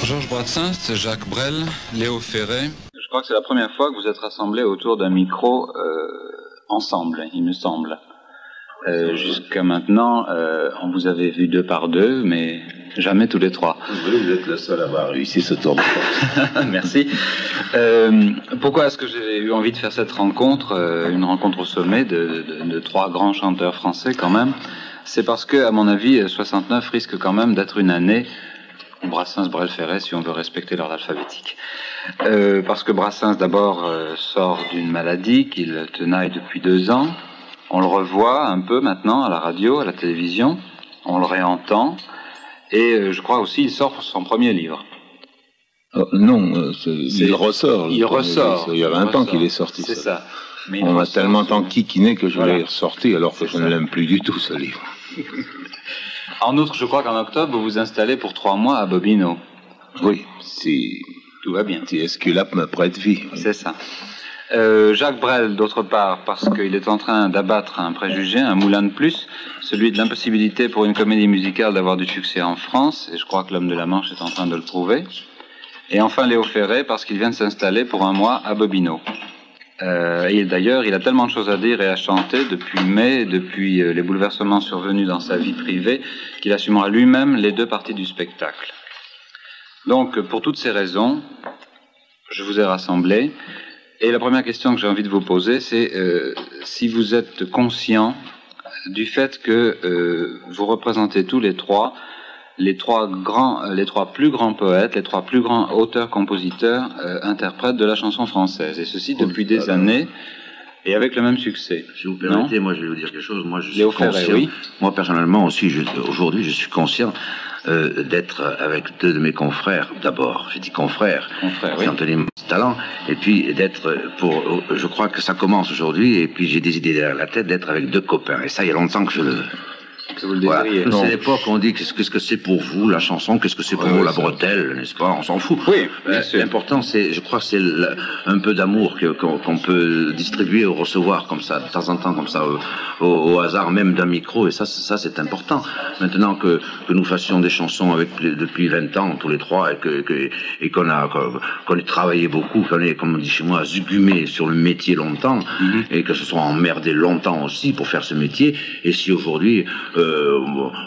Georges Brassens, Jacques Brel, Léo Ferré. Je crois que c'est la première fois que vous êtes rassemblés autour d'un micro ensemble, il me semble. Jusqu'à maintenant, on vous avait vu deux par deux, mais jamais tous les trois. Oui, vous êtes le seul à avoir réussi ce tour de force. Merci. Pourquoi est-ce que j'ai eu envie de faire cette rencontre, une rencontre au sommet de trois grands chanteurs français quand même? C'est parce que, à mon avis, 69 risque quand même d'être une année Brassens, Brel, Ferré, si on veut respecter l'ordre alphabétique. Parce que Brassens, d'abord, sort d'une maladie qu'il tenaille depuis 2 ans. On le revoit un peu maintenant à la radio, à la télévision. On le réentend. Et je crois aussi il sort son premier livre. Non, il ressort. Il ressort. Il y a 20 ans qu'il est sorti. C'est ça. Mais on m'a tellement enquiquiné que je voulais ressortir alors que je ne l'aime plus du tout, ce livre. En outre, je crois qu'en octobre, vous vous installez pour 3 mois à Bobino. Oui, si tout va bien. Si Esculape me prête vie. Oui. C'est ça. Jacques Brel, d'autre part, parce qu'il est en train d'abattre un préjugé, un moulin de plus, celui de l'impossibilité pour une comédie musicale d'avoir du succès en France, et je crois que l'homme de la Manche est en train de le prouver. Et enfin Léo Ferré, parce qu'il vient de s'installer pour 1 mois à Bobino. Et d'ailleurs, il a tellement de choses à dire et à chanter depuis mai, depuis les bouleversements survenus dans sa vie privée, qu'il assumera lui-même les 2 parties du spectacle. Donc, pour toutes ces raisons, je vous ai rassemblés. Et la première question que j'ai envie de vous poser, c'est si vous êtes conscient du fait que vous représentez tous les trois les trois plus grands poètes, les 3 plus grands auteurs-compositeurs, interprètes de la chanson française. Et ceci depuis des années, et avec le même succès. Si vous permettez, moi je vais vous dire quelque chose. Moi je suis Léo conscient. Ferré, oui. Moi personnellement aussi, aujourd'hui je suis conscient d'être avec 2 de mes confrères. D'abord, j'ai dit confrères, oui. Anthony Talent, et puis d'être je crois que ça commence aujourd'hui, et puis j'ai des idées derrière la tête d'être avec 2 copains. Et ça, il y a longtemps que je le veux. Voilà. C'est l'époque où on dit qu'est-ce que c'est pour vous la chanson, qu'est-ce que c'est pour vous la bretelle, n'est-ce pas? On s'en fout. Oui, bien sûr. L'important, je crois que c'est un peu d'amour qu'on peut distribuer ou recevoir comme ça, de temps en temps, comme ça, au hasard même d'un micro, et ça c'est important. Maintenant que nous fassions des chansons depuis 20 ans, tous les 3, et qu'on ait travaillé beaucoup, qu'on ait, comme on dit chez moi, zugumé sur le métier longtemps, et que se soit emmerdé longtemps aussi pour faire ce métier, et si aujourd'hui,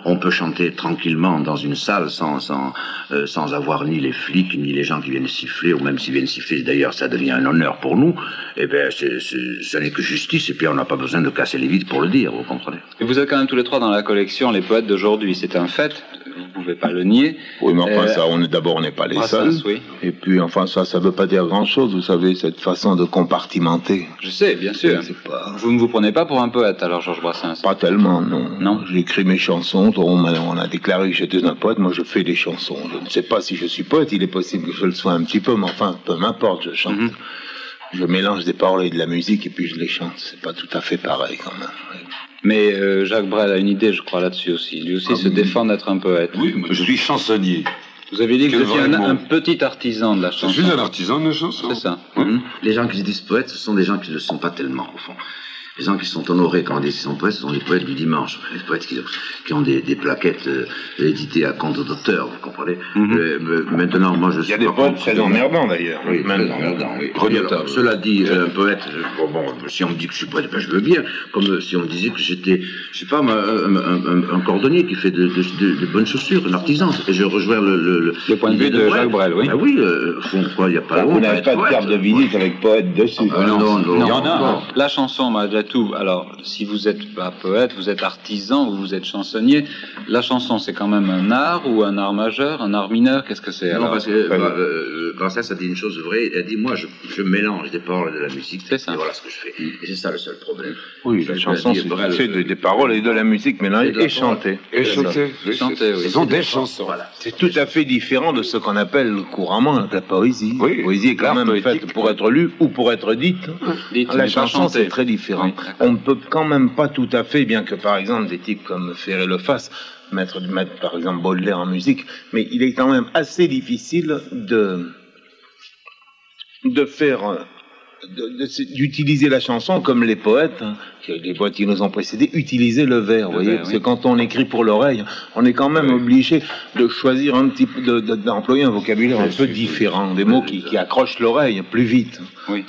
on peut chanter tranquillement dans une salle sans avoir ni les flics ni les gens qui viennent siffler, ou même s'ils viennent siffler, d'ailleurs ça devient un honneur pour nous, et bien ça n'est que justice, et puis on n'a pas besoin de casser les vides pour le dire, vous comprenez. Et vous êtes quand même tous les 3 dans la collection les poètes d'aujourd'hui, c'est un fait, vous ne pouvez pas le nier. Oui, mais enfin ça, on n'est pas les seuls. Oui. Et puis enfin ça veut pas dire grand chose, vous savez, cette façon de compartimenter. Je sais, bien sûr. Vous ne vous prenez pas pour un poète alors, Georges Brassens? Pas tellement, non. Non. J'écris mes chansons, on a déclaré que j'étais un poète, moi je fais des chansons. Je ne sais pas si je suis poète, il est possible que je le sois un petit peu, mais enfin, peu m'importe, je chante. Je mélange des paroles et de la musique et puis je les chante, c'est pas tout à fait pareil quand même. Mais Jacques Brel a une idée, je crois, là-dessus aussi. Lui aussi se défend d'être un poète. Oui, moi je suis chansonnier. Vous avez dit que vous étiez un petit artisan de la chanson. Je suis un artisan de la chanson. C'est ça. Les gens qui se disent poètes, ce sont des gens qui ne le sont pas tellement, au fond. Les gens qui sont honorés quand on dit qu'ils sont poètes, ce sont les poètes du dimanche, les poètes qui ont des plaquettes éditées à compte d'auteur, vous comprenez. Maintenant, moi je suis... Il y a des poètes très emmerdants d'ailleurs. Oui, très emmerdants, oui. Alors, cela dit, un poète, si on me dit que je suis poète, ben je veux bien, comme si on me disait que j'étais, je sais pas, un cordonnier qui fait de bonnes chaussures, un artisan, et je rejoins le point de vue de Jacques Brel, oui. Ben oui, pourquoi il n'y a pas... Vous n'avez pas de carte de visite avec poète dessus. Non. Il y en a. La chanson, malgré tout, alors, si vous êtes pas poète, vous êtes artisan ou vous êtes chansonnier, la chanson, c'est quand même un art ou un art majeur, un art mineur, qu'est-ce que c'est? Non, parce que Brassens a dit une chose vraie, elle a dit, moi, je mélange des paroles et de la musique, c'est ça. Et voilà ce que je fais. Et c'est ça le seul problème. Oui, la chanson, c'est des paroles et de la musique mélangée et chantée. Et chanter. Chanter, oui. Ce sont des chansons. Voilà. C'est tout à fait différent de ce qu'on appelle couramment la poésie. Oui. La poésie est quand même faite pour être lue ou pour être dite. La chanson, c'est très différent. Oui, on ne peut quand même pas tout à fait, bien que par exemple des types comme Ferré le fassent, mettre par exemple Baudelaire en musique, mais il est quand même assez difficile de faire d'utiliser la chanson comme les poètes, hein, les poètes qui nous ont précédés, utiliser le vers, vous voyez, parce que quand on écrit pour l'oreille, on est quand même obligé de choisir un petit peu, d'employer un vocabulaire un peu différent, des mots qui accrochent l'oreille plus vite. Oui.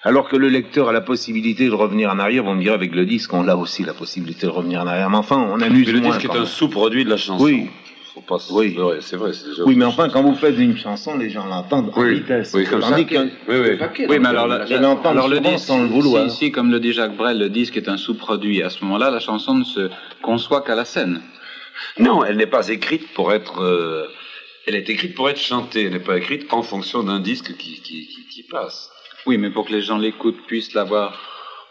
Alors que le lecteur a la possibilité de revenir en arrière, on me dirait avec le disque, on a aussi la possibilité de revenir en arrière, mais enfin, on amuse Le moins. disque est un sous-produit de la chanson. Oui. Faut pas Oui. c'est vrai. Oui, mais enfin, quand vous faites une chanson, les gens l'entendent en vitesse. Oui, comme ça. Tandis qu'un... Oui, mais alors, alors le disque, sans le vouloir. Si, comme le dit Jacques Brel, le disque est un sous-produit, à ce moment-là, la chanson ne se conçoit qu'à la scène. Non, elle n'est pas écrite pour être... elle est écrite pour être chantée, elle n'est pas écrite en fonction d'un disque qui passe. Oui, mais pour que les gens l'écoutent, puissent l'avoir,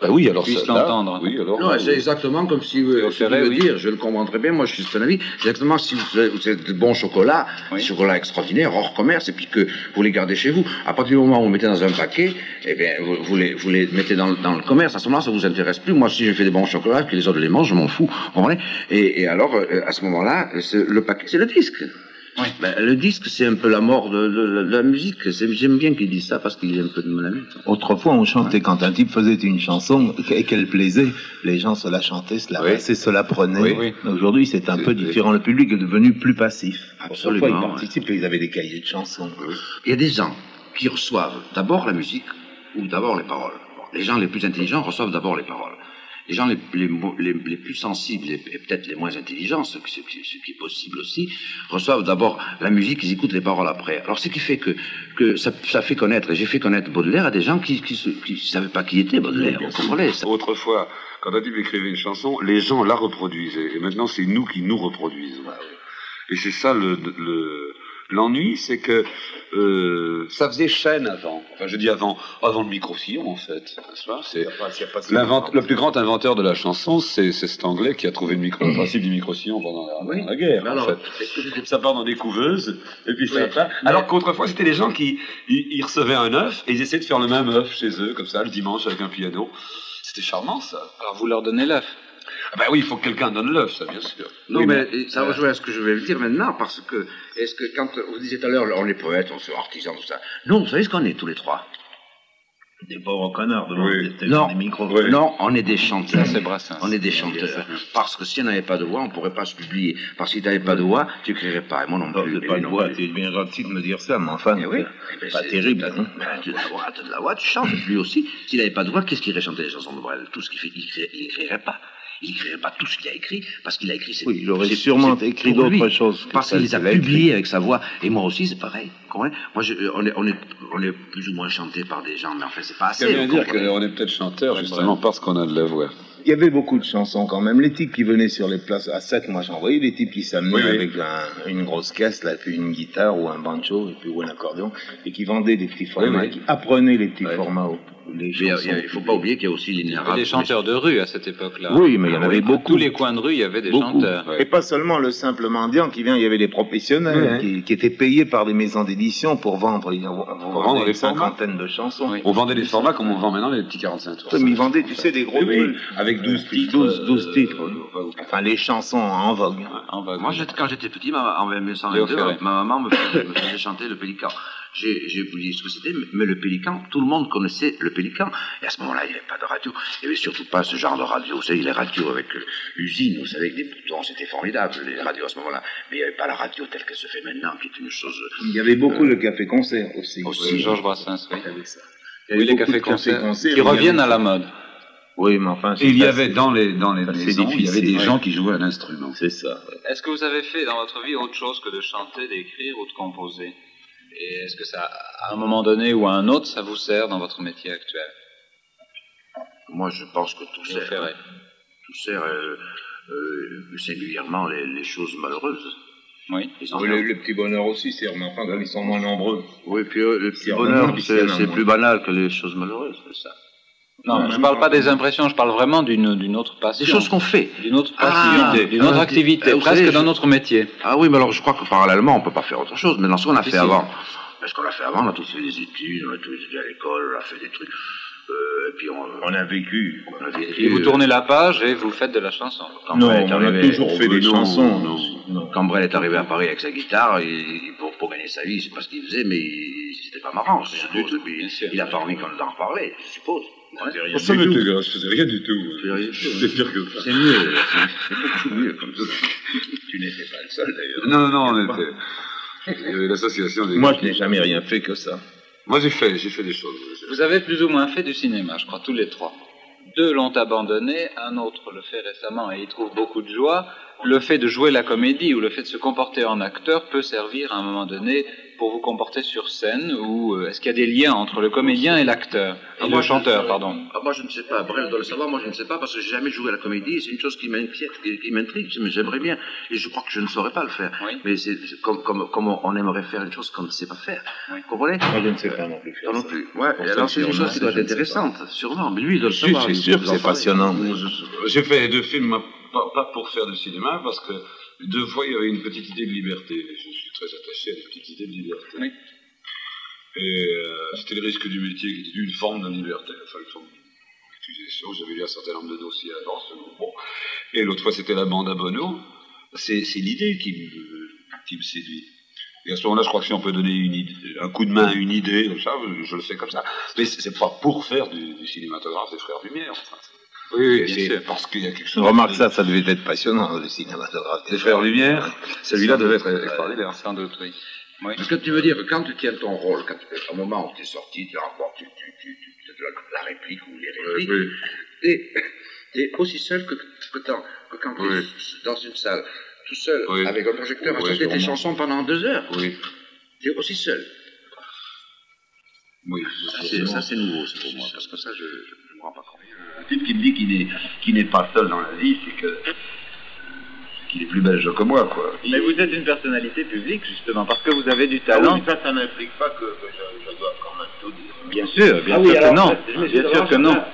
Ben oui, alors puissent ça, l'entendre. Oui, alors. Non, c'est exactement comme si vous Ferré, oui. dire, je le comprends très bien, moi je suis de ton avis, c'est exactement si vous êtes de bons chocolats, Oui. des chocolats extraordinaires, hors commerce, et puis que vous les gardez chez vous. À partir du moment où vous mettez dans un paquet, eh bien, vous les mettez dans le commerce, à ce moment-là, ça vous intéresse plus. Moi, si je fais des bons chocolats, que les autres les mangent, je m'en fous, vous comprenez? Et alors, à ce moment-là, le paquet, c'est le disque. Oui. Ben, le disque, c'est un peu la mort de la musique. J'aime bien qu'il dise ça parce qu'il est un peu de mon avis. Autrefois, on chantait quand un type faisait une chanson et qu'elle plaisait, les gens se la chantaient, se la passaient, se la prenaient. Oui. Aujourd'hui, c'est un peu différent. Le public est devenu plus passif. Absolument, Autrefois, ils participent, ils avaient des cahiers de chansons. Il y a des gens qui reçoivent d'abord la musique ou d'abord les paroles. Bon, les gens les plus intelligents reçoivent d'abord les paroles. Les gens les plus sensibles et peut-être les moins intelligents, ce qui est possible aussi, reçoivent d'abord la musique, ils écoutent les paroles après. Alors ce qui fait que ça fait connaître, et j'ai fait connaître Baudelaire à des gens qui savaient pas qui était Baudelaire, vous comprenez ça. Autrefois, quand un type écrivait une chanson, les gens la reproduisaient. Et maintenant, c'est nous qui nous reproduisons. Et c'est ça l'ennui, c'est que ça faisait chaîne avant. Enfin, je dis avant le micro-sillon, en fait. N'est-ce pas? Le plus grand inventeur de la chanson, c'est cet Anglais qui a trouvé le principe du micro-sillon pendant la guerre. Mais en alors, fait. Ça part dans des couveuses, et puis ça part. Alors qu'autrefois, c'était des gens qui ils recevaient un œuf, et ils essayaient de faire le même œuf chez eux, comme ça, le dimanche, avec un piano. C'était charmant, ça. Alors vous leur donnez l'œuf. Ah ben oui, il faut que quelqu'un donne l'œuf, ça, bien sûr. Non, Oui, mais ça rejoint à ce que je vais dire maintenant, parce que, est-ce que quand vous disiez tout à l'heure, on est poète, on est artisan, tout ça. Non, vous savez ce qu'on est tous les trois? Des pauvres connards devant Oui. Non. des micros. Oui. Non, on est des chanteurs. Ça, c'est Brassens. On est des chanteurs. Parce que si on n'avait pas de voix, on ne pourrait pas se publier. Parce que si tu n'avais pas de voix, tu n'écrirais pas. Et moi non plus. Pas de voix, c'est bien gentil de me dire ça, mais enfin, Eh oui. pas terrible. Hein. Tu as de la voix, tu chantes. Lui aussi, s'il n'avait pas de voix, qu'est-ce qu'il irait chanter les chansons de Brel? Tout ce qu'il fait, il n'écrirait pas. Il n'écrirait pas tout ce qu'il a écrit, parce qu'il a écrit... Oui, il aurait sûrement écrit d'autres choses. Parce qu'il les a publiés avec sa voix. Et moi aussi, c'est pareil. Moi, on est plus ou moins chanté par des gens, mais en fait, c'est pas assez. Ça veut dire qu'on est peut-être chanteur, justement, parce qu'on a de la voix. Il y avait beaucoup de chansons quand même. Les types qui venaient sur les places à 7, moi j'en voyais des types qui s'amenaient avec une grosse caisse, là, puis une guitare ou un banjo, et puis ou un accordéon, et qui vendaient des petits formats, qui apprenaient les petits formats. Les chansons. Il ne faut pas oublier qu'il y a aussi l'inénarrable. Des chanteurs de rue à cette époque-là. Oui, mais il y en avait beaucoup. Tous les coins de rue, il y avait des chanteurs. Et pas seulement le simple mendiant qui vient, il y avait des professionnels qui étaient payés par des maisons d'édition pour vendre, les une cinquantaine de chansons. Oui. On vendait des formats comme on vend maintenant les petits 45 tours. Mais ils vendaient, tu sais, des gros trucs. Avec 12 titres. 12 titres. Enfin, les chansons en vogue. Moi, Quand j'étais petit, en 1922, ma maman me faisait chanter le Pélican. J'ai oublié ce que c'était, mais le Pélican, tout le monde connaissait le Pélican. Et à ce moment-là, il n'y avait pas de radio. Il n'y avait surtout pas ce genre de radio. Vous savez, les radios avec usine, vous savez, avec des boutons, c'était formidable, les radios à ce moment-là. Mais il n'y avait pas la radio telle qu'elle se fait maintenant, qui est une chose... Il y avait beaucoup de cafés-concerts aussi. Georges Brassens, oui. Il y avait les cafés-concerts qui reviennent à la mode. Oui, mais enfin... Et il y avait dans les maisons, il y avait des gens qui jouaient à l'instrument. C'est ça. Est-ce que vous avez fait dans votre vie autre chose que de chanter, d'écrire ou de composer? Et est-ce que ça, à un moment donné ou à un autre, ça vous sert dans votre métier actuel? Moi, je pense que tout sert. Tout sert, singulièrement les choses malheureuses. Oui. Le petit bonheur aussi, c'est enfin quand ils sont moins nombreux. Oui, puis le petit bonheur, c'est plus banal que les choses malheureuses, c'est ça. Non, je ne parle pas des impressions, je parle vraiment d'une autre passion. Des choses qu'on fait. D'une autre passion, d'une autre activité, presque dans notre métier. Ah oui, mais alors je crois que parallèlement, on ne peut pas faire autre chose. Mais dans ce qu'on a fait avant, parce qu'on a fait avant, on a tous fait des études, on a tous étudié à l'école, on a fait des trucs. Et puis on a vécu. Et vous tournez la page et vous faites de la chanson. Non, on a toujours fait des chansons. Quand Brel est arrivé à Paris avec sa guitare, pour gagner sa vie, je ne sais pas ce qu'il faisait, mais c'était pas marrant, je suppose. Et puis, il n'a pas envie qu'on en reparle, je suppose. Ça m'était grave, je faisais rien du tout. C'est pire que ça. C'est mieux, c'est beaucoup mieux comme ça. Tu n'étais pas le seul d'ailleurs. Non, on était. Il y avait l'association des... Moi, je n'ai jamais rien fait que ça. Moi, j'ai fait des choses. Vous avez plus ou moins fait du cinéma, je crois, tous les trois. 2 l'ont abandonné, un autre le fait récemment et y trouve beaucoup de joie. Le fait de jouer la comédie ou le fait de se comporter en acteur peut servir à un moment donné pour vous comporter sur scène, ou est-ce qu'il y a des liens entre le comédien et l'acteur, et le chanteur, pardon? Moi je ne sais pas, Brel doit le savoir, moi je ne sais pas parce que j'ai jamais joué à la comédie, c'est une chose qui m'inquiète, qui m'intrigue, mais j'aimerais bien, et je crois que je ne saurais pas le faire. Oui. Mais c'est comme on aimerait faire une chose qu'on ne sait pas faire. Oui. Vous comprenez? Moi je ne sais pas non plus. Non plus. Ouais, et alors c'est une chose qui doit être intéressante, sûrement, mais lui il doit le savoir. C'est sûr que c'est passionnant. J'ai fait 2 films, pas pour faire du cinéma, parce que 2 fois il y avait une petite idée de liberté. Je suis très attaché à une petite idée de liberté. Oui. Et c'était le risque du métier qui était une forme de liberté, enfin une forme d'accusation. J'avais lu un certain nombre de dossiers avant. Bon. Et l'autre fois c'était la bande à Bono. C'est l'idée qui me séduit. Et à ce moment-là, je crois que si on peut donner un coup de main à une idée, comme ça, je le fais comme ça. Mais c'est pas pour faire du cinématographe des Frères Lumière. Enfin, oui, bien sûr. Parce qu'il y a quelque chose... Remarque ça devait être passionnant, le cinématographe. Les Frères Lumière, celui-là devait être extraordinaire. Sans doute, oui. Oui. Parce que tu veux dire que quand tu tiens ton rôle, au moment où tu es sorti, tu rapportes la réplique ou les répliques, tu es aussi seul que quand tu es dans une salle, tout seul, avec un projecteur, à chanter tes chansons pendant 2 heures. Oui. Tu es aussi seul. Oui. Ça, c'est nouveau, c'est pour moi, parce que ça, je ne me rends pas compte. Un type qui me dit qu'il n'est pas seul dans la vie, c'est qu'il est plus belge que moi, quoi. Mais vous êtes une personnalité publique, justement, parce que vous avez du talent. Oui, ça n'implique pas que je dois quand même tout dire. Bien sûr que non. Bien sûr que non.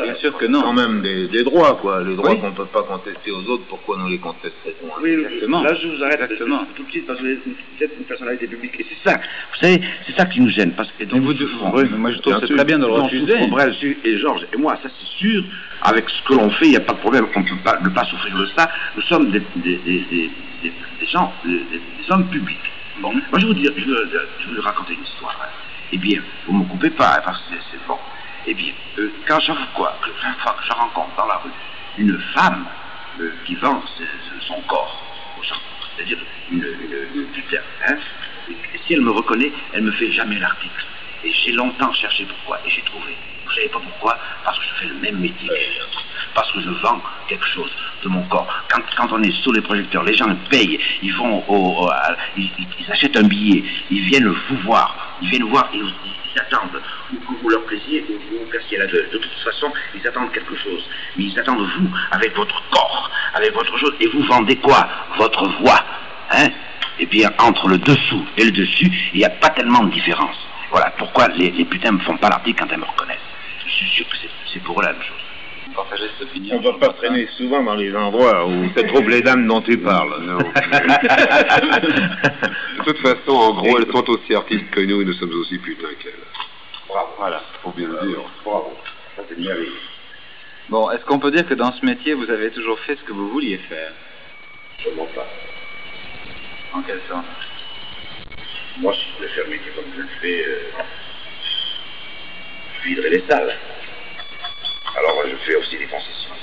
Bien sûr que non. Quand même des droits, quoi. Les droits qu'on ne peut pas contester aux autres, pourquoi nous les contesterait-on? Oui, exactement. Là, je vous arrête tout de suite parce que vous êtes une personnalité publique. Et c'est ça, vous savez, c'est ça qui nous gêne. Parce que donc, moi, je trouve que c'est très bien de le refuser. Brel et Georges et moi, ça c'est sûr. Avec ce que l'on fait, il n'y a pas de problème. On ne peut pas ne pas souffrir de ça. Nous sommes des gens, des hommes publics. Bon, moi je vais vous raconter une histoire. Eh bien, vous ne me coupez pas, parce que c'est bon. Eh bien, quand chaque fois que je rencontre dans la rue une femme qui vend son corps aux gens, c'est-à-dire une putain, hein, et si elle me reconnaît, elle ne me fait jamais l'article. Et j'ai longtemps cherché pourquoi, et j'ai trouvé. Vous savez pas pourquoi? Parce que je fais le même métier que les autres. Parce que je vends quelque chose de mon corps. Quand on est sous les projecteurs, les gens payent, ils vont ils achètent un billet, ils viennent vous voir. Ils viennent voir et ils attendent, ou vous leur plaisiez, ou vous cassiez la gueule. De toute façon, ils attendent quelque chose. Mais ils attendent vous, avec votre corps, avec votre chose. Et vous vendez quoi? Votre voix. Hein? Et bien, entre le dessous et le dessus, il n'y a pas tellement de différence. Voilà pourquoi les putains ne me font pas l'article quand elles me reconnaissent. Je suis sûr que c'est pour eux la même chose. Partagez cette opinion. On ne va pas traîner souvent dans les endroits où se trouvent les dames dont tu parles. Non. De toute façon, en gros, elles sont aussi artistes que nous et nous sommes aussi putains qu'elles. Bravo. Voilà, faut bien le dire. Bravo. Ça c'est merveilleux. Bon, est-ce qu'on peut dire que dans ce métier, vous avez toujours fait ce que vous vouliez faire? Sûrement pas. En quel sens? Moi, si je voulais faire le métier comme je le fais, je viderais les salles. Alors, je fais aussi des concessions.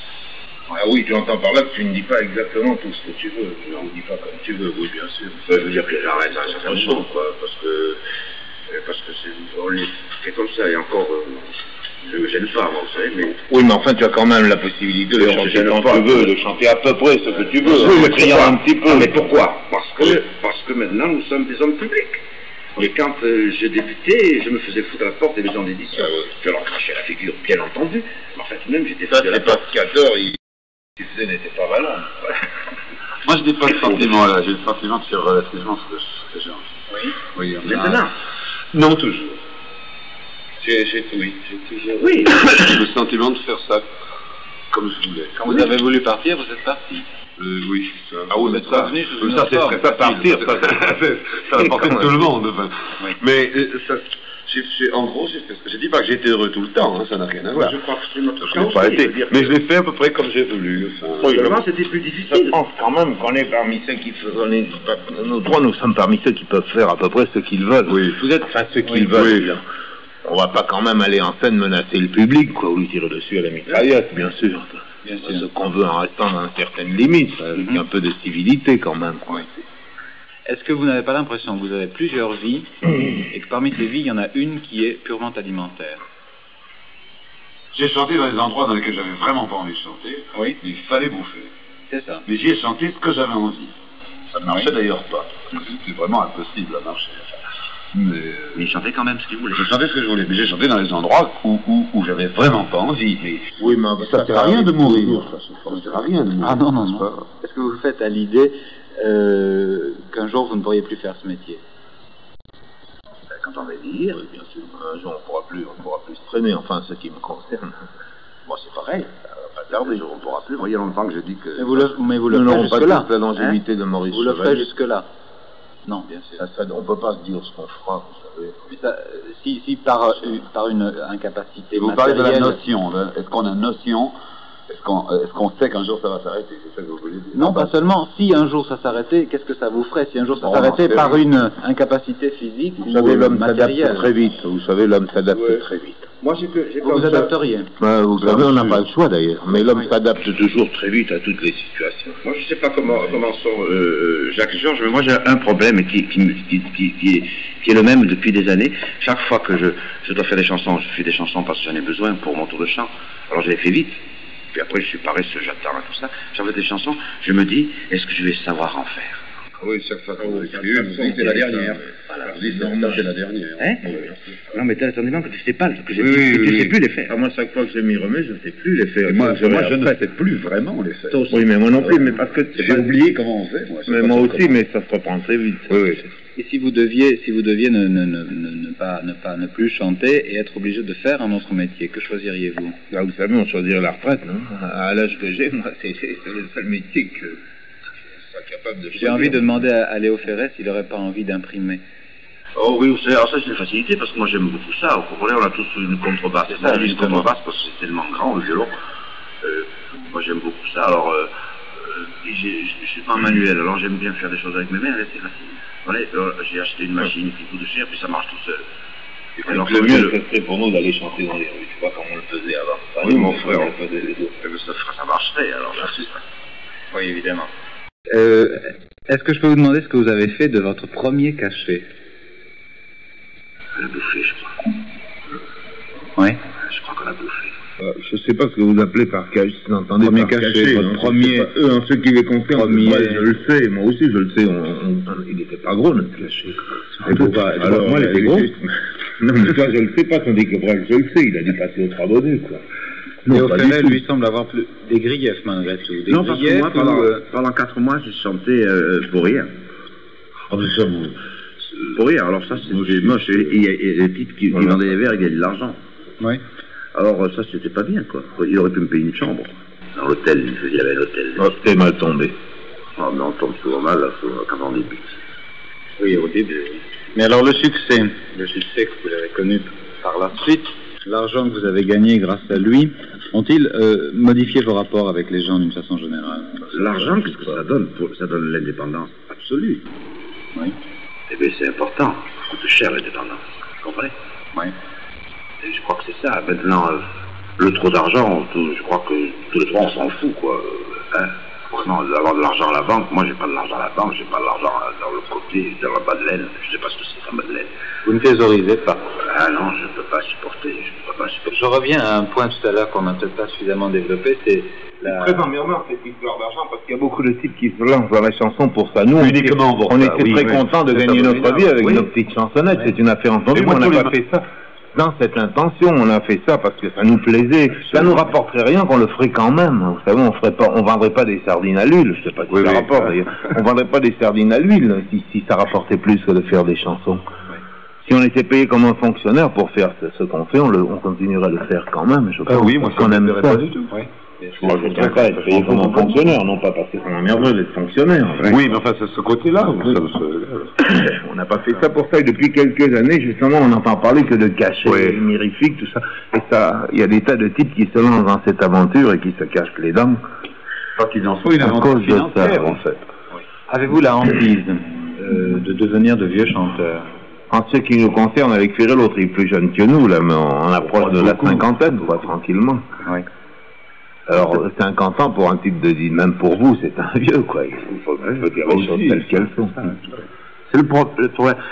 Ah oui, tu entends par là que tu ne dis pas exactement tout ce que tu veux. Tu ne dis pas comme tu veux, oui, bien sûr. Ça veut dire que j'arrête à un certain moment, quoi, parce que on les fait comme ça, et encore, je me gêne pas, moi, vous savez, mais... Oui, mais enfin, tu as quand même la possibilité de chanter quand tu veux, de chanter à peu près ce que tu veux, en criant un petit peu. Mais pourquoi? Parce que maintenant, nous sommes des hommes publics. Et quand j'ai débuté, je me faisais foutre à la porte des maisons d'édition. Je leur crachais la figure, bien entendu. Mais en fait, même, j'étais foutu à la porte. Ça, c'est parce qu'à il faisait n'était pas valant. Moi, je n'ai pas ce sentiment-là. J'ai le sentiment de faire relativement ce que j'ai envie. Oui. Maintenant? Non, toujours. J'ai toujours. Oui. J'ai le sentiment de faire ça comme je voulais. Quand vous avez voulu partir, vous êtes parti. Oui, ça. Ah oui, mais ça c'est très facile. Ça va porter tout le monde. Enfin. Oui. Mais En gros, je dis pas que j'ai été heureux tout le temps, hein, ça n'a rien à voir. Je crois que c'est notre Je cas n'ai pas aussi, été, je veux dire mais que- je l'ai fait à peu près comme j'ai voulu. Enfin, Seulement, c'était plus Je difficile. pense quand même qu'on est parmi ceux qui nous trois, nous sommes parmi ceux qui peuvent faire à peu près ce qu'ils veulent. Oui. Vous êtes enfin ceux qu'ils veulent. oui. Évidemment. On va pas quand même aller en scène menacer le public, quoi, ou lui tirer dessus à la mitraillette, bien sûr. Ce qu'on veut en restant dans certaines limites, avec un peu de civilité quand même. Quoi. Est-ce que vous n'avez pas l'impression que vous avez plusieurs vies et que parmi ces vies, il y en a une qui est purement alimentaire? J'ai chanté dans des endroits dans lesquels j'avais vraiment pas envie de chanter, Oui. mais il fallait bouffer. C'est ça. Mais j'y ai chanté ce que j'avais envie. Ça ne marchait d'ailleurs pas. C'était vraiment impossible à marcher. Mais Mais il chantait quand même ce qu'il voulait. je chantais ce que je voulais, mais j'ai chanté dans des endroits où j'avais vraiment pas envie. Mais Oui, mais ça sert à rien de mourir. Ça sert à rien de mourir. Ah non, non, n'est-ce non. pas? Est-ce que vous faites à l'idée qu'un jour vous ne pourriez plus faire ce métier? Quand on va dire, Oui, bien sûr. Un jour, on pourra plus se traîner, enfin, ce qui me concerne. bon, c'est pareil. Pas tarder, on ne pourra plus. Moi, il y a longtemps que je dis que. Mais vous le Nous ferez n'aurons pas jusque-là. toute la longévité de Maurice Vous le ferez Chevalier. jusque-là. Non, bien sûr. On ne peut pas se dire ce qu'on fera, vous savez. Mais ça, si par une incapacité Et vous parlez de la matérielle... notion. Là. Est-ce qu'on a notion? Est-ce qu'on sait qu'un jour ça va s'arrêter? C'est ça que vous voulez dire? Non, pas seulement. Si un jour ça s'arrêtait, qu'est-ce que ça vous ferait? Si un jour ça Bon, s'arrêtait non, par c'est- une incapacité physique Vous ou savez, l'homme s'adapte matérielle, très vite. Vous savez, l'homme s'adapte Ouais. très vite. Moi, j'ai vous vous adapteriez. Vous savez, on n'a pas le choix d'ailleurs. Mais l'homme Oui. s'adapte toujours très vite à toutes les situations. Moi, je ne sais pas comment sont Jacques et Georges, mais moi, j'ai un problème qui est le même depuis des années. Chaque fois que je dois faire des chansons, je fais des chansons parce que j'en ai besoin pour mon tour de chant. Alors, je les fais vite. Puis après, je suis paresseux, j'attends et tout ça. J'en fais des chansons, je me dis, est-ce que je vais savoir en faire? Oui, chaque fois qu'on écrit une, vous dites c'est la dernière. Voilà. Vous dites non, c'est la dernière. Hein? Non, mais t'as le sentiment que tu sais pas, que Oui, oui, tu oui. sais plus les faire. Ah, moi, chaque fois que je m'y remets, je ne sais plus les faire. Et moi, je ne sais plus vraiment les faire. Oui, mais moi non plus, mais parce que J'ai oublié comment on fait. Mais moi aussi, mais ça se reprend très vite. Oui, oui. Et si vous deviez ne plus chanter et être obligé de faire un autre métier, que choisiriez-vous? Là, vous savez, on choisirait la retraite, non? À l'âge que j'ai, moi, c'est le seul métier que je sois capable de choisir. J'ai envie de demander à Léo Ferré s'il n'aurait pas envie d'imprimer. Oh oui, alors ça c'est une facilité parce que moi j'aime beaucoup ça. Au comprenez, on a tous une contrebasse. C'est ça, Moi, j'ai une justement. contrebasse parce que c'est tellement grand le violon. Moi j'aime beaucoup ça. Alors, je suis pas un manuel, alors j'aime bien faire des choses avec mes mains, c'est facile. Voilà, j'ai acheté une machine qui coûte cher, puis ça marche tout seul. Et alors, Le mieux, ce serait pour nous d'aller chanter dans les rues. Tu vois, comme on le faisait avant. Enfin, Oui, nous, mon on frère. le faisait les deux. ça marcherait, alors là, c'est ça. Oui, évidemment. Est-ce que je peux vous demander ce que vous avez fait de votre premier cachet? On a bouffé, je crois. Oui. Je crois qu'on a bouffé. Je ne sais pas ce que vous appelez par cachet. Vous entendez Premier par cachet, votre hein, premier. c'est pas eux, hein, ceux qui les concernent. Premier- Moi, je le sais. Moi aussi, je le sais. Il n'était pas gros, notre cachet. Alors, moi, il était gros. Non, mais ça, je le sais pas. Tandis que Brel, je le sais. Il a dû passer au travaux d'eux, quoi. Léo pas Ferré, du tout. lui, semble avoir des griefs malgré tout. Des Non, parce que griefs moi, ou, pendant 4 mois, j'ai chanté pour rien. Ah, mais ça, vous... Pour rien, alors ça, c'était moche. Et il y a des types qui vendaient des verres, ils gagnaient de l'argent. Oui. Alors ça, c'était pas bien, quoi. Il aurait pu me payer une chambre. Dans l'hôtel, il avait un hôtel. c'était mal tombé. Ah, mais on tombe souvent mal, là, quand on débute. Oui, au début. Mais alors le succès que vous avez connu par la suite, l'argent que vous avez gagné grâce à lui, ont-ils modifié vos rapports avec les gens d'une façon générale? L'argent, qu'est-ce que ça donne? Ça donne l'indépendance absolue. Oui. Eh bien, c'est important. Ça coûte cher, l'indépendance. Vous comprenez? Oui. Et je crois que c'est ça. Maintenant, le trop d'argent, je crois que tous les trois, on s'en fout, quoi. Hein? Vraiment, d'avoir de l'argent à la banque, moi, j'ai pas de l'argent à la banque, j'ai pas de l'argent dans le côté, dans la Madeleine. Je sais pas ce que c'est, la Madeleine. Vous ne thésaurisez pas. Ah non, je ne peux pas supporter, je peux pas supporter. Je reviens à un point tout à l'heure qu'on n'a peut-être pas suffisamment développé, c'est la... Très emmerdant cette histoire d'argent parce qu'il y a beaucoup de types qui se lancent dans la chanson pour ça. Nous, Uniquement pour on ça, était oui, très oui. contents de C'est gagner ça, notre vie avec oui. nos petites chansonnettes. C'est une affaire entendue, Et mais moi, on tous n'a les pas fait ça dans cette intention. On a fait ça parce que ça nous plaisait. Ça nous rapporterait rien qu'on le ferait quand même. Vous savez, on vendrait pas des sardines à l'huile. Je sais pas si Oui, ça oui. rapporte d'ailleurs. On vendrait pas des sardines à l'huile si ça rapportait plus que de faire des chansons. Si on était payé comme un fonctionnaire pour faire ce qu'on fait, on continuerait à le faire quand même. Je pense oui, moi, ça qu'on aime m'intéresse ça. pas du tout. Oui. Moi, je préfère être payé comme un fonctionnaire, non pas parce que c'est un merveilleux d'être fonctionnaire. Oui, mais enfin, c'est ce côté-là. On n'a pas fait ça pour ça. Et depuis quelques années, justement, on n'entend parler que de cachets mirifiques, tout ça. Et ça, il y a des tas de types qui se lancent dans cette aventure et qui se cachent les dents. Pas qu'ils en soient une aventure financière, en fait. Oui. Avez-vous la hantise de devenir de vieux chanteurs? En ce qui nous concerne, avec Ferré, l'autre est plus jeune que nous, là, mais on approche de la cinquantaine, quoi, tranquillement. Oui. Alors, 50 ans pour un type de vie, même pour vous, c'est un vieux, quoi. Il faut dire les choses telles qu'elles sont. C'est le problème.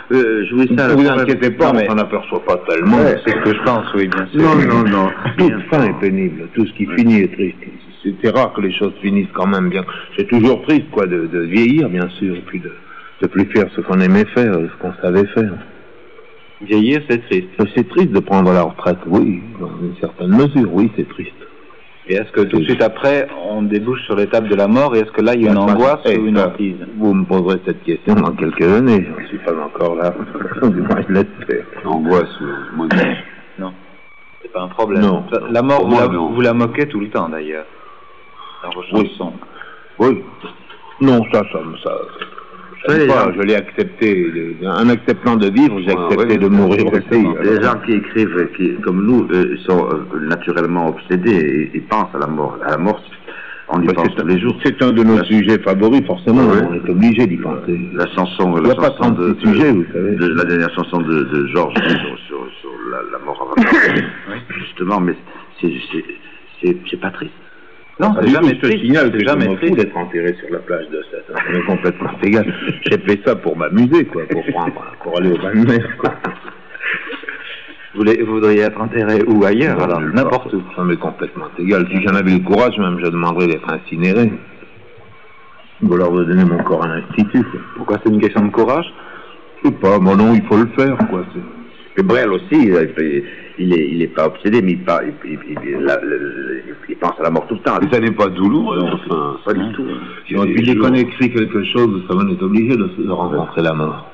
Je voulais ça. Ne vous inquiétez pas, on s'en aperçoit pas tellement. C'est ce que je pense, oui, bien sûr. Non. Toute fin est pénible. Tout ce qui finit est triste. C'est rare que les choses finissent quand même bien. C'est toujours triste, quoi, de vieillir, bien sûr, et puis de plus faire ce qu'on aimait faire, ce qu'on savait faire. Vieillir, c'est triste. C'est triste de prendre la retraite, oui, dans une certaine mesure, oui, c'est triste. Et est-ce que tout de suite après, on débouche sur l'étape de la mort, et est-ce que là, il y a une angoisse ou une hantise? Vous me poserez cette question dans quelques années, je ne suis pas encore là, du moins je l'espère. Angoisse, moins de... Non, c'est pas un problème. Non. La mort, vous la moquez tout le temps, d'ailleurs, dans vos chansons. Oui. Non, ça je l'ai accepté. En acceptant de vivre, j'ai accepté de mourir aussi. Les gens qui écrivent, comme nous, sont naturellement obsédés et pensent à la mort. À la mort, on y pense tous les jours. C'est un de nos sujets favoris, forcément. On est obligé d'y penser. La chanson, il n'y a pas 36 sujets, vous savez. La dernière chanson de Georges sur la mort avant justement, mais c'est pas triste. Non, c'est jamais triste. Je signale que jamais triste d'être enterré sur la plage de Sète. C'est complètement égal. J'ai fait ça pour m'amuser, quoi, pour aller au bain de mer. Vous voudriez être enterré où ailleurs, alors n'importe où. Ça m'est complètement égal. Si j'en avais le courage, même, je demanderais d'être incinéré. Ou alors de donner mon corps à l'institut. Pourquoi c'est une question de courage? Je sais pas, mais non, il faut le faire, quoi. Et Brel aussi, il est pas obsédé, mais il pense à la mort tout le temps. Mais ça n'est pas douloureux, enfin, pas du tout. Et puis dès qu'on écrit quelque chose, ça on est obligé de rencontrer la mort.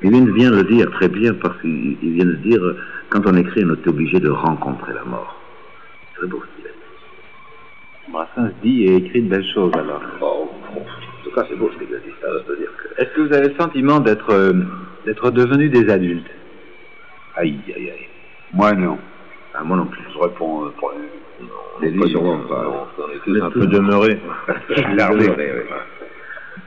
Il vient de le dire très bien, parce qu'il vient de dire, quand on écrit, on est obligé de rencontrer la mort. C'est très beau ce qu'il a dit. Brassens dit et écrit de belles choses, alors. En tout cas, c'est beau ce qu'il a dit, ça veut dire que... Est-ce que vous avez le sentiment d'être devenus des adultes? Aïe. Moi, non. Ah, moi non plus. Je réponds pour les on est tous un peu demeurés.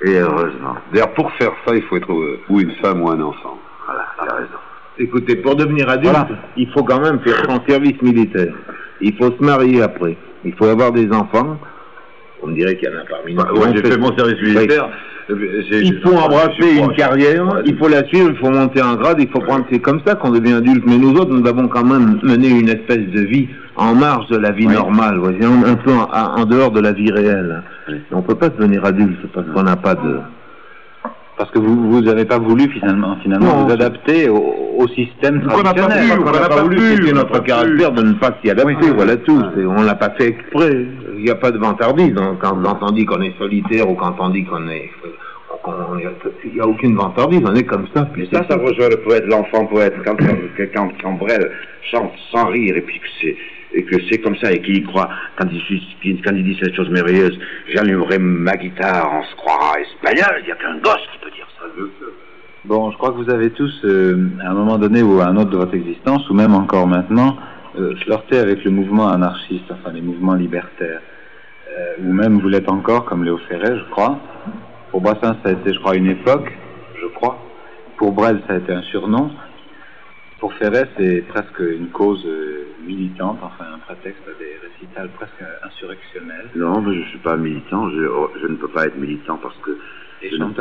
Et heureusement. D'ailleurs, pour faire ça, il faut être ou une femme ou un enfant. Voilà, il a raison. Écoutez, pour devenir adulte, il faut quand même faire son service militaire. Il faut se marier après. Il faut avoir des enfants. On me dirait qu'il y en a parmi nous. Moi, j'ai fait mon service militaire. Il faut embrasser une carrière, il faut la suivre, il faut monter en grade, il faut prendre... C'est comme ça qu'on devient adulte. Mais nous autres, nous avons quand même mené une espèce de vie en marge de la vie normale, voyez, un peu en dehors de la vie réelle. On ne peut pas devenir adulte parce qu'on n'a pas de... Parce que vous n'avez pas voulu finalement vous adapter au système traditionnel. On n'a pas voulu, c'était notre caractère de ne pas s'y adapter, voilà tout. On ne l'a pas fait exprès. Il n'y a pas de vantardise quand on dit qu'on est solitaire ou quand on dit qu'on est... Il n'y a aucune vantardise, on est comme ça. Puis ça rejoint le poète, l'enfant poète, quand Brel chante sans rire et que c'est comme ça et qu'il y croit, quand il dit cette chose merveilleuse, j'allumerai ma guitare, on se croira espagnol, il n'y a qu'un gosse qui peut dire ça. Bon, je crois que vous avez tous, à un moment donné ou à un autre de votre existence, ou même encore maintenant, flirté avec le mouvement anarchiste, enfin les mouvements libertaires. Ou même vous l'êtes encore, comme Léo Ferré, je crois. Pour Brassens, ça a été, je crois, une époque, je crois. Pour Brel, ça a été un surnom. Pour Ferré, c'est presque une cause militante, enfin un prétexte à des récitals presque insurrectionnels. Non, mais je ne suis pas militant, je ne peux pas être militant parce que... Non,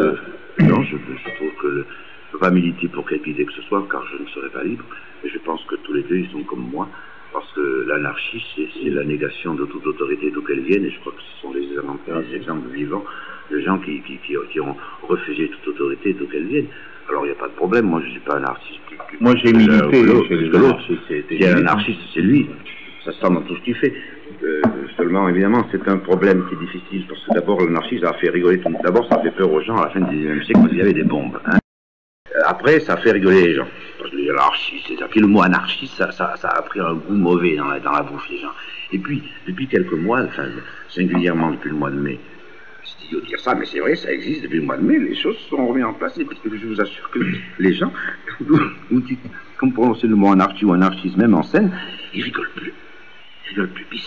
je trouve que je ne peux pas militer pour quelque idée que ce soit, car je ne serai pas libre. Et je pense que tous les deux, ils sont comme moi, parce que l'anarchie, c'est la négation de toute autorité d'où qu'elle vienne, et je crois que ce sont les exemples vivants de gens qui ont refusé toute autorité d'où qu'elle vienne. Alors il n'y a pas de problème, moi je ne suis pas anarchiste. Moi j'ai milité, qui est anarchiste, c'est lui. Ça se sent dans tout ce qu'il fait. Seulement, évidemment, c'est un problème qui est difficile, parce que d'abord l'anarchie, ça a fait rigoler tout le monde. D'abord, ça a fait peur aux gens à la fin du XIXe siècle, quand il y avait des bombes. Hein. Après, ça a fait rigoler les gens. Parce que l'anarchie, c'est-à-dire que le mot anarchiste, ça a pris un goût mauvais dans la bouche des gens. Et puis, depuis quelques mois, enfin, singulièrement depuis le mois de mai, c'est idiot de dire ça, mais c'est vrai, ça existe depuis le mois de mai, les choses sont remises en place, et puis je vous assure que les gens, vous dites, comme prononcer le mot anarchie ou anarchisme, même en scène, ils rigolent plus. Ils rigolent plus, puis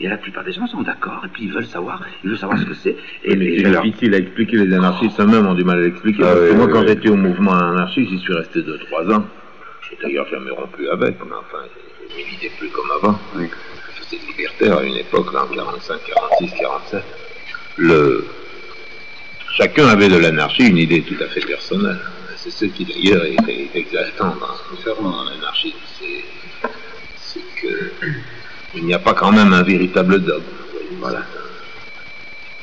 et la plupart des gens sont d'accord, et puis ils veulent savoir ce que c'est. Et c'est difficile à expliquer, les anarchistes eux-mêmes ont du mal à l'expliquer. Moi, quand j'étais au mouvement anarchiste, j'y suis resté 2-3 ans. J'ai d'ailleurs jamais rompu avec, mais enfin, je ne militais plus comme avant. C'était libertaire à une époque, là, en 45, 46, 47. Chacun avait de l'anarchie une idée tout à fait personnelle. C'est ce qui d'ailleurs est exaltant dans l'anarchie. C'est que il n'y a pas quand même un véritable dogme. Voilà.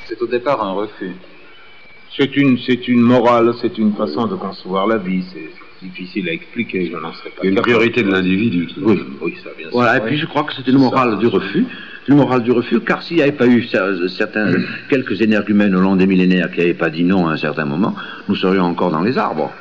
C'est au départ un refus. C'est une morale, c'est une façon de concevoir la vie. C'est difficile à expliquer, je n'en serais pas. Il y a une priorité de l'individu. Oui, ça bien sûr. Voilà, et puis je crois que c'était une morale du refus. Une morale du refus, car s'il n'y avait pas eu quelques énergumènes au long des millénaires qui n'avaient pas dit non à un certain moment, nous serions encore dans les arbres.